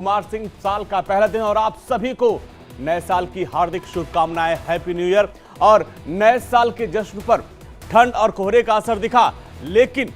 कुमार सिंह साल का पहला दिन और आप सभी को नए साल की हार्दिक शुभकामनाएं। Happy new year. और नए साल के जश्न पर ठंड और कोहरे का असर दिखा, लेकिन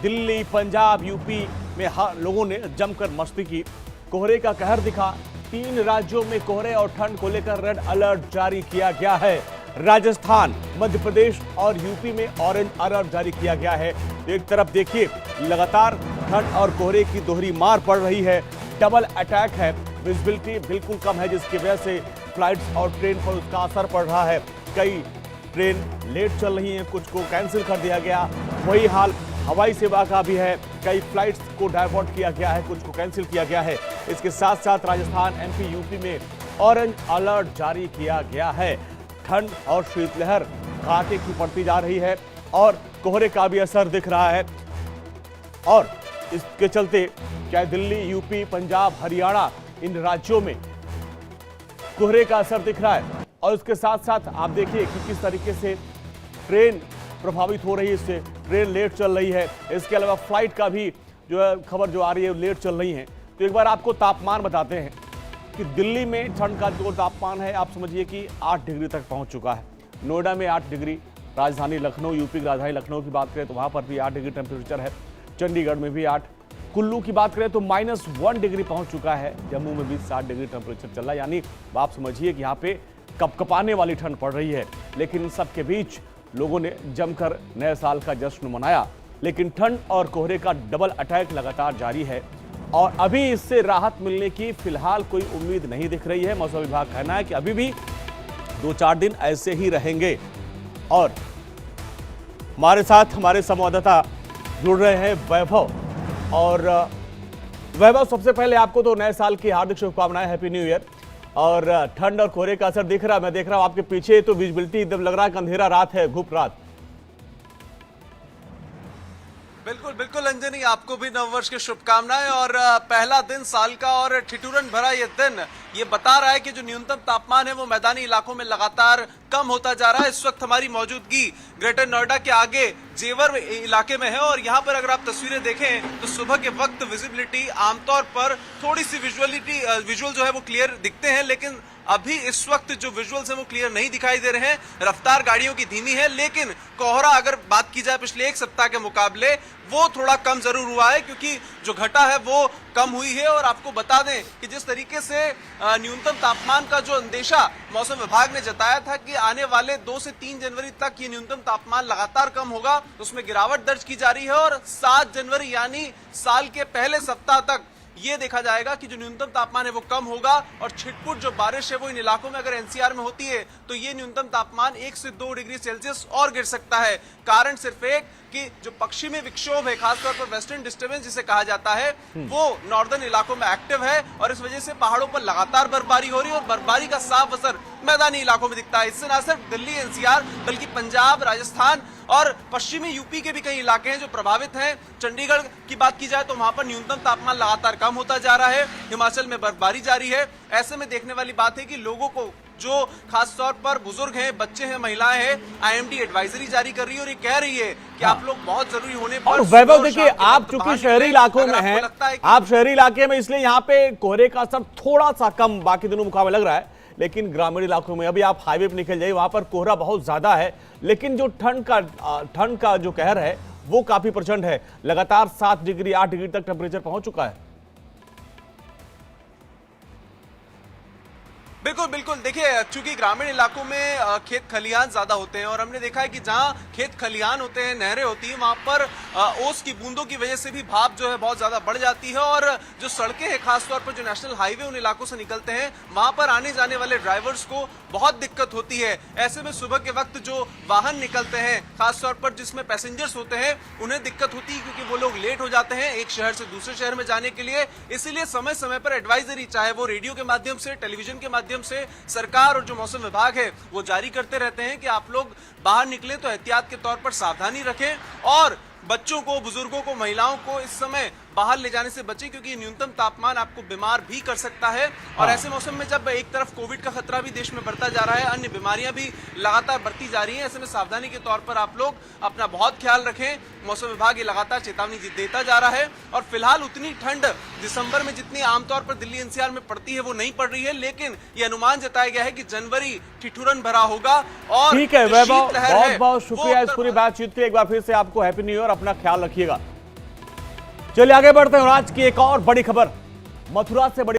दिल्ली, पंजाब, यूपी में लोगों ने जमकर मस्ती की। कोहरे का कहर दिखा। 3 राज्यों में कोहरे और ठंड को लेकर रेड अलर्ट जारी किया गया है। राजस्थान, मध्य प्रदेश और यूपी में ऑरेंज अलर्ट जारी किया गया है। एक तरफ देखिए, लगातार ठंड और कोहरे की दोहरी मार पड़ रही है। डबल अटैक है, विजिबिलिटी बिल्कुल कम है, जिसकी वजह से फ्लाइट्स और ट्रेन पर उसका असर पड़ रहा है। कई ट्रेन लेट चल रही हैं, कुछ को कैंसिल कर दिया गया। वही हाल हवाई सेवा का भी है, कई फ्लाइट्स को डाइवर्ट किया गया है, कुछ को कैंसिल किया गया है। इसके साथ साथ राजस्थान, एमपी, यूपी में ऑरेंज अलर्ट जारी किया गया है। ठंड और शीतलहर कड़ाके की पड़ती जा रही है और कोहरे का भी असर दिख रहा है। और इसके चलते चाहे दिल्ली, यूपी, पंजाब, हरियाणा, इन राज्यों में कोहरे का असर दिख रहा है। और इसके साथ साथ आप देखिए कि किस तरीके से ट्रेन प्रभावित हो रही है, इससे ट्रेन लेट चल रही है। इसके अलावा फ्लाइट का भी जो है खबर जो आ रही है लेट चल रही है। तो एक बार आपको तापमान बताते हैं कि दिल्ली में ठंड का जो तापमान है, आप समझिए कि 8 डिग्री तक पहुंच चुका है। नोएडा में 8 डिग्री, राजधानी लखनऊ, यूपी की राजधानी लखनऊ की बात करें तो वहां पर भी 8 डिग्री टेम्परेचर है। चंडीगढ़ में भी 8, कुल्लू की बात करें तो -1 डिग्री पहुंच चुका है। जम्मू में भी 7 डिग्री टेम्परेचर चल रहा है। यानी आप समझिए कि यहाँ पे कपकपाने वाली ठंड पड़ रही है। लेकिन इन सब के बीच लोगों ने जमकर नए साल का जश्न मनाया। लेकिन ठंड और कोहरे का डबल अटैक लगातार जारी है और अभी इससे राहत मिलने की फिलहाल कोई उम्मीद नहीं दिख रही है। मौसम विभाग का कहना है कि अभी भी 2-4 दिन ऐसे ही रहेंगे। और हमारे साथ हमारे संवाददाता जुड़ रहे हैं, वैभव। और वैभव, सबसे पहले आपको तो नए साल की हार्दिक शुभकामनाएं, हैप्पी न्यू ईयर। और ठंड और कोहरे का असर दिख रहा है, मैं देख रहा हूं आपके पीछे तो विजिबिलिटी एकदम लग रहा है कि अंधेरा रात है, घुप रात। बिल्कुल बिल्कुल अंजनी, आपको भी नववर्ष की शुभकामनाएं। और पहला दिन साल का और ठिठुरन भरा ये दिन ये बता रहा है कि जो न्यूनतम तापमान है वो मैदानी इलाकों में लगातार कम होता जा रहा है। इस वक्त हमारी मौजूदगी ग्रेटर नोएडा के आगे जेवर इलाके में है और यहाँ पर अगर आप तस्वीरें देखें तो सुबह के वक्त विजिबिलिटी आमतौर पर थोड़ी सी विजुअल जो है वो क्लियर दिखते हैं, लेकिन अभी इस वक्त जो विजुअल्स हैं वो क्लियर नहीं दिखाई दे रहे हैं। रफ्तार गाड़ियों की धीमी है, लेकिन कोहरा अगर बात की जाए पिछले 1 सप्ताह के मुकाबले वो थोड़ा कम जरूर हुआ है, क्योंकि जो घटा है वो कम हुई है। और आपको बता दें कि जिस तरीके से न्यूनतम तापमान का जो अंदेशा मौसम विभाग ने जताया था कि आने वाले 2 से 3 जनवरी तक ये न्यूनतम तापमान लगातार कम होगा, उसमें गिरावट दर्ज की जा रही है। और 7 जनवरी यानी साल के पहले सप्ताह तक ये देखा जाएगा कि जो न्यूनतम तापमान है वो कम होगा। और छिटपुट जो बारिश है वो इन इलाकों में अगर एनसीआर में होती है तो ये न्यूनतम तापमान 1 से 2 डिग्री सेल्सियस और गिर सकता है। कारण सिर्फ एक कि जो पश्चिमी विक्षोभ है, खासतौर पर वेस्टर्न डिस्टर्बेंस जिसे कहा जाता है, वो नॉर्दर्न इलाकों में एक्टिव है और इस वजह से पहाड़ों पर लगातार बर्फबारी हो रही है और बर्फबारी का साफ असर मैदानी इलाकों में दिखता है। इससे न सिर्फ दिल्ली एनसीआर बल्कि पंजाब, राजस्थान और पश्चिमी यूपी के भी कई इलाके हैं जो प्रभावित हैं। चंडीगढ़ की बात की जाए तो वहां पर न्यूनतम तापमान लगातार कम होता जा रहा है। हिमाचल में बर्फबारी जारी है। ऐसे में देखने वाली बात है कि लोगों को, जो खास तौर पर बुजुर्ग हैं, बच्चे हैं, महिलाएं हैं, आईएमडी एडवाइजरी जारी कर रही है और ये कह रही है कि आप लोग बहुत जरूरी होने पर। और वैभव देखिए, आप चूंकि शहरी इलाकों में हैं, आप शहरी इलाके में, इसलिए यहाँ पे कोहरे का असर थोड़ा सा कम बाकी दिनों मुकाबले लग रहा है। लेकिन ग्रामीण इलाकों में अभी आप हाईवे पर निकल जाइए, वहां पर कोहरा बहुत ज्यादा है। लेकिन जो ठंड का जो कहर है वो काफी प्रचंड है। लगातार 7 डिग्री 8 डिग्री तक टेम्परेचर पहुंच चुका है। बिल्कुल बिल्कुल, देखिए चूंकि ग्रामीण इलाकों में खेत खलिहान ज्यादा होते हैं और हमने देखा है कि जहां खेत खलिहान होते हैं, नहरें होती हैं, वहां पर ओस की बूंदों की वजह से भी भाप जो है बहुत ज्यादा बढ़ जाती है। और जो सड़कें हैं, खासतौर पर जो नेशनल हाईवे उन इलाकों से निकलते हैं, वहां पर आने जाने वाले ड्राइवर्स को बहुत दिक्कत होती है। ऐसे में सुबह के वक्त जो वाहन निकलते हैं, खासतौर पर जिसमें पैसेंजर्स होते हैं, उन्हें दिक्कत होती है क्योंकि वो लोग लेट हो जाते हैं एक शहर से दूसरे शहर में जाने के लिए। इसीलिए समय समय पर एडवाइजरी, चाहे वो रेडियो के माध्यम से, टेलीविजन के माध्यम से सरकार और जो मौसम विभाग है वो जारी करते रहते हैं कि आप लोग बाहर निकले तो एहतियात के तौर पर सावधानी रखें। और बच्चों को, बुजुर्गों को, महिलाओं को इस समय बाहर ले जाने से बचें, क्योंकि न्यूनतम तापमान आपको बीमार भी कर सकता है। और ऐसे मौसम में जब एक तरफ कोविड का खतरा भी देश में बढ़ता जा रहा है, अन्य बीमारियां भी लगातार बढ़ती जा रही हैं, ऐसे में सावधानी के तौर पर आप लोग अपना बहुत ख्याल रखें। मौसम विभाग ये लगातार चेतावनी देता जा रहा है और फिलहाल उतनी ठंड दिसंबर में जितनी आमतौर पर दिल्ली एनसीआर में पड़ती है वो नहीं पड़ रही है, लेकिन ये अनुमान जताया गया है कि जनवरी ठिठुरन भरा होगा। और ठीक है वैभव, बहुत बहुत वो शुक्रिया इस पूरी बातचीत के लिए। एक बार फिर से आपको हैप्पी न्यू ईयर, अपना ख्याल रखिएगा। चलिए आगे बढ़ते हैं और आज की एक और बड़ी खबर, मथुरा से बड़ी